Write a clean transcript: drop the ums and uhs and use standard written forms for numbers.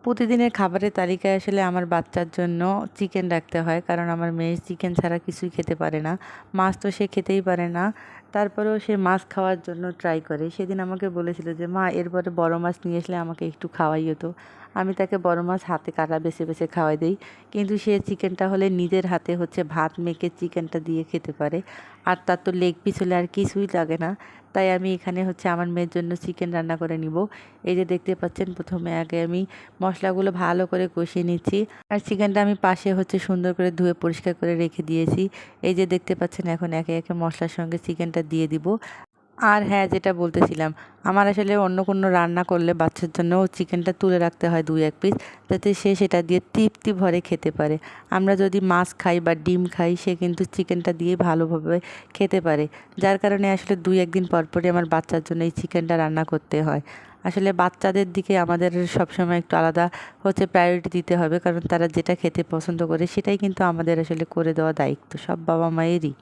প্রতিদিনের খাবারের তালিকায় আসলে আমার বাচ্চার জন্য চিকেন রাখতে হয়, কারণ আমার মেয়ে চিকেন ছাড়া কিছুই খেতে পারে না। মাছ তো সে খেতেই পারে না, তারপরেও সে মাছ খাওয়ার জন্য ট্রাই করে। সেদিন আমাকে বলেছিল যে মা এরপরে বড় মাছ নিয়ে আসলে আমাকে একটু খাওয়াইও তো। আমি তাকে বড় মাছ হাতে কাটা বেছে বেছে খাওয়াই দিই, কিন্তু সে চিকেনটা হলে নিজের হাতে ভাত মেখে চিকেনটা দিয়ে খেতে পারে। আর তার তো লেগ পিস হলে আর কিছুই লাগে না। তাই আমি এখানে আমার মেয়ের জন্য চিকেন রান্না করে নিব। এই যে দেখতে পাচ্ছেন, প্রথমে আগে আমি মশলাগুলো ভালো করে কষিয়ে নিচ্ছি। আর চিকেনটা আমি পাশে সুন্দর করে ধুয়ে পরিষ্কার করে রেখে দিয়েছি। এই যে দেখতে পাচ্ছেন, এখন একে একে মশলার সঙ্গে চিকেনটা দিয়ে দিব। আর হ্যাঁ, যেটা বলতেছিলাম, আমার আসলে অন্য কোনো রান্না করলে বাচ্চার জন্য চিকেনটা তুলে রাখতে হয় 2-1 পিস, যাতে সে সেটা দিয়ে তৃপ্তি ভরে খেতে পারে। আমরা যদি মাছ খাই বা ডিম খাই, সে কিন্তু চিকেনটা দিয়ে ভালোভাবে খেতে পারে। যার কারণে আসলে 2-1 দিন পর পরই আমার বাচ্চার জন্য এই চিকেনটা রান্না করতে হয়। আসলে বাচ্চাদের দিকে আমাদের সবসময় একটু আলাদা প্রায়োরিটি দিতে হবে, কারণ তারা যেটা খেতে পছন্দ করে সেটাই কিন্তু আমাদের আসলে করে দেওয়া দায়িত্ব সব বাবা মায়েরই।